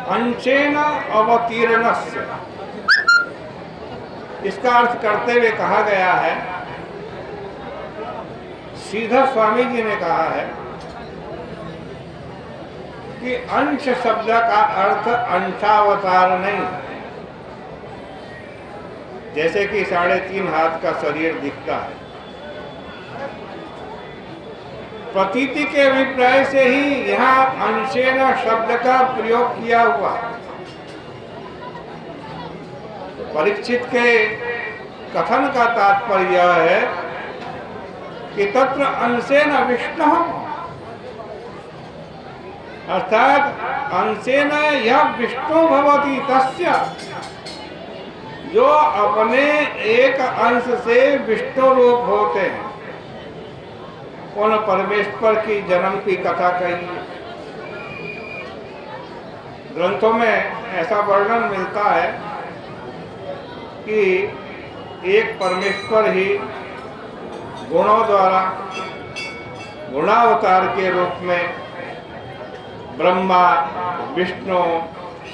अंशेन अवतीर्णस्य, इसका अर्थ करते हुए कहा गया है, श्रीधर स्वामी जी ने कहा है कि अंश शब्द का अर्थ अंशावतार नहीं, जैसे कि 3.5 हाथ का शरीर दिखता है। प्रतीति के अभिप्राय से ही यहाँ अंशेन शब्द का प्रयोग किया हुआ। परीक्षित के कथन का तात्पर्य यह है कि तत्र अंशेन विष्णु, अर्थात अंशेन यह विष्णु भवति तस्य, जो अपने एक अंश से विष्णु रूप होते हैं, उन परमेश्वर की जन्म की कथा कही। ग्रंथों में ऐसा वर्णन मिलता है कि एक परमेश्वर ही गुणों द्वारा गुणावतार के रूप में ब्रह्मा, विष्णु,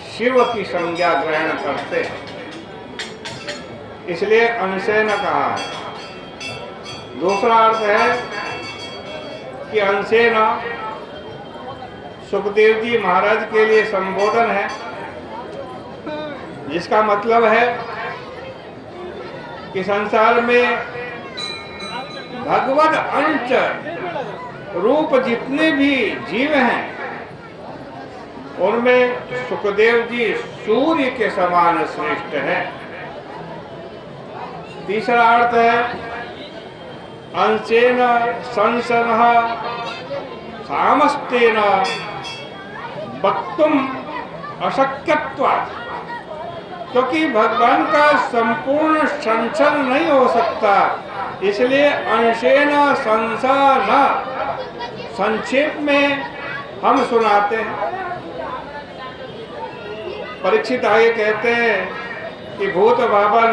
शिव की संज्ञा ग्रहण करते हैं, इसलिए अंशेन कहा है। दूसरा अर्थ है कि अंशेन सुखदेव जी महाराज के लिए संबोधन है, जिसका मतलब है कि संसार में भगवद अंश रूप जितने भी जीव हैं, उनमें सुखदेव जी सूर्य के समान श्रेष्ठ हैं। तीसरा अर्थ है अंशेन संसनः सामस्तेन वक्तुम अशक्यत्वात्, क्योंकि भगवान का संपूर्ण संचल नहीं हो सकता, इसलिए अंशेन संसन संक्षेप में हम सुनाते हैं। परीक्षित आगे कहते हैं कि भूत भावन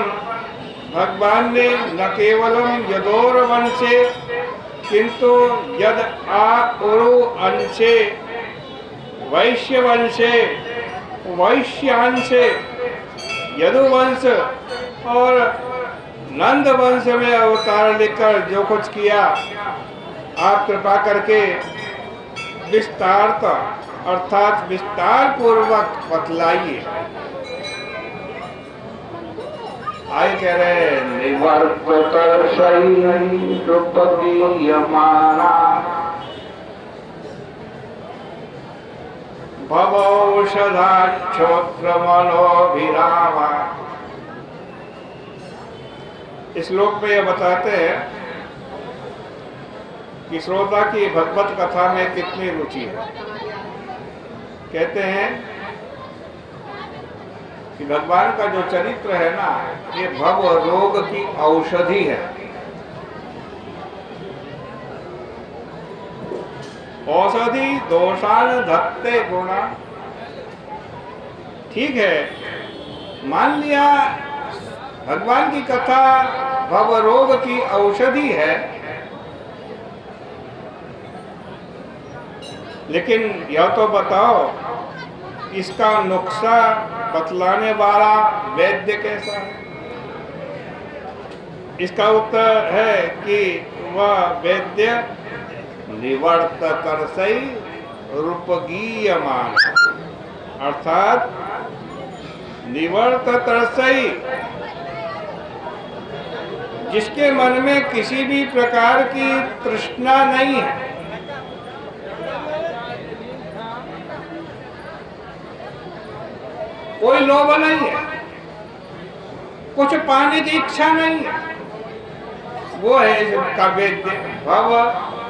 भगवान ने न केवलम यदोर्वंशे किंतु यद आउरु अंशे वैश्यवंशे वैश्यांशे यदुवंश और नंद वंश में अवतार लेकर जो कुछ किया, आप कृपा करके विस्तारत अर्थात विस्तार पूर्वक बतलाइए। आगे कह रहे हैं भवौषधाक्षोत्र मनोभिरामा। इस श्लोक में यह बताते हैं कि श्रोता की भगवत कथा में कितनी रुचि है। कहते हैं कि भगवान का जो चरित्र है ना, ये भव रोग की औषधि है। औषधि दोषान धत्ते गुणा। ठीक है, मान लिया भगवान की कथा भव रोग की औषधि है, लेकिन यह तो बताओ इसका नुक्सा बतलाने वाला वैद्य कैसा है? इसका उत्तर है कि वह वैद्य निवर्त तरसई रूपगीयमान, अर्थात निवर्त तरसई, जिसके मन में किसी भी प्रकार की तृष्णा नहीं है, कोई लोभ नहीं है, कुछ पाने की इच्छा नहीं है, वो है इसका वैद्य। भव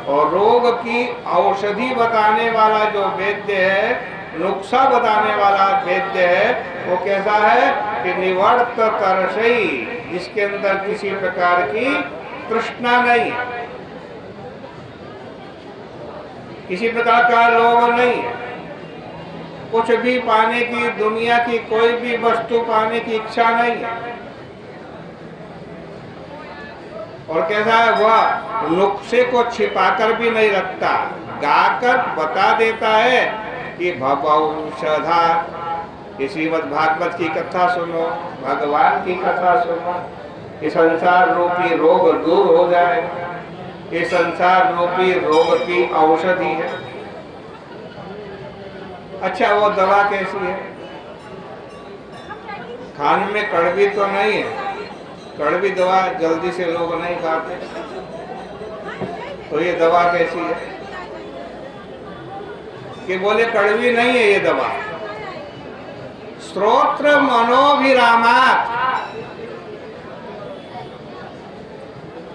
और रोग की औषधि बताने वाला जो वैद्य है, नुक्सा बताने वाला वैद्य है, वो कैसा है कि निवर्त तरसई, जिसके अंदर किसी प्रकार की तृष्णा नहीं है, किसी प्रकार का लोभ नहीं है, कुछ भी पाने की, दुनिया की कोई भी वस्तु पाने की इच्छा नहीं है। और कैसा है, वह नुक्से को छिपाकर भी नहीं रखता, गाकर बता देता है कि भवौषधा ये श्रीमद् भागवत की कथा सुनो, भगवान की कथा सुनो, ये संसार रूपी रोग दूर हो जाएगा। ये संसार रूपी रोग की औषधि है। अच्छा, वो दवा कैसी है? खाने में कड़वी तो नहीं है, कड़वी दवा जल्दी से लोग नहीं खाते, तो ये दवा कैसी है कि बोले कड़वी नहीं है ये दवा? श्रोत्र मनोभिरामात्।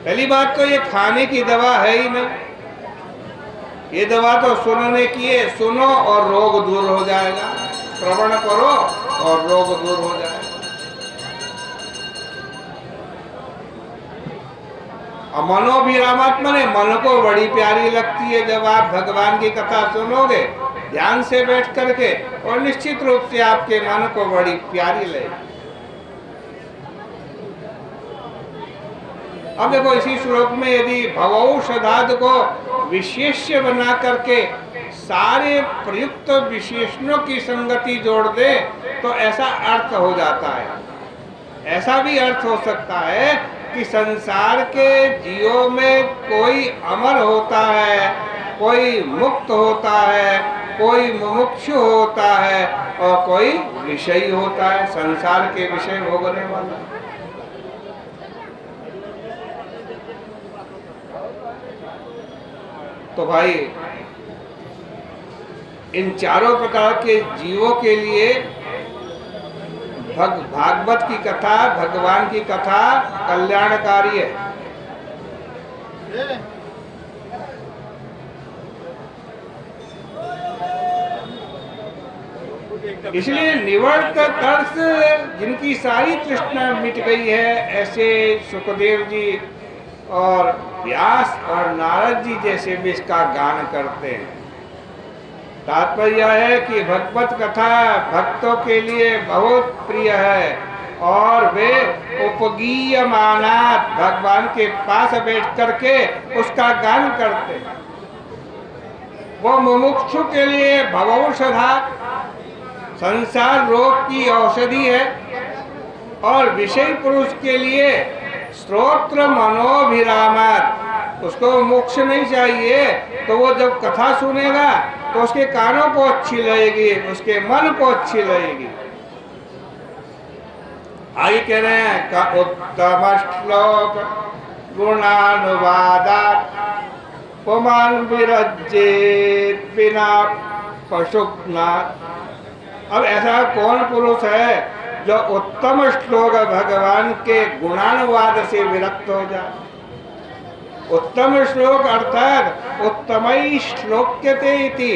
पहली बात तो ये खाने की दवा है ही नहीं, ये दवा तो सुनने की है। सुनो और रोग दूर हो जाएगा, श्रवण करो और रोग दूर हो जाएगा। और मनोभिरामात् माने मन को बड़ी प्यारी लगती है जब आप भगवान की कथा सुनोगे ध्यान से बैठ करके, और निश्चित रूप से आपके मन को बड़ी प्यारी लगेगी। अब देखो इसी श्लोक में यदि भवौषधाद को विशेष्य बना करके सारे प्रयुक्त विशेषणों की संगति जोड़ दे तो ऐसा अर्थ हो जाता है। ऐसा भी अर्थ हो सकता है कि संसार के जीवों में कोई अमर होता है, कोई मुक्त होता है, कोई मुमुक्षु होता है और कोई विषयी होता है, संसार के विषय भोगने वाला। तो भाई इन चारों प्रकार के जीवों के लिए भागवत की कथा, भगवान की कथा कल्याणकारी है। इसलिए निवर्त तरस जिनकी सारी तृष्णा मिट गई है, ऐसे सुखदेव जी और व्यास और नारद जी जैसे भी इसका गान करते हैं। तात्पर्य है कि भगवत कथा भक्तों के लिए बहुत प्रिय है और वे उपगीयमानात् भगवान के पास बैठ करके उसका गान करते हैं। वो मुमुक्षु के लिए भवौषधात् संसार रोग की औषधि है और विषय पुरुष के लिए श्रोत्र मनोभिरामात्। उसको मोक्ष नहीं चाहिए तो वो जब कथा सुनेगा तो उसके कानों को अच्छी लगेगी, उसके मन को अच्छी लगेगी। आगे कह रहे हैं का उत्तम श्लोक गुणानुवादात् पुमान विरज्येत बिना पशुघ्नात्। अब ऐसा कौन पुरुष है जो उत्तम श्लोक भगवान के गुणानुवाद से विरक्त हो जाए? उत्तम श्लोक अर्थात उत्तमै श्लोक्यते इति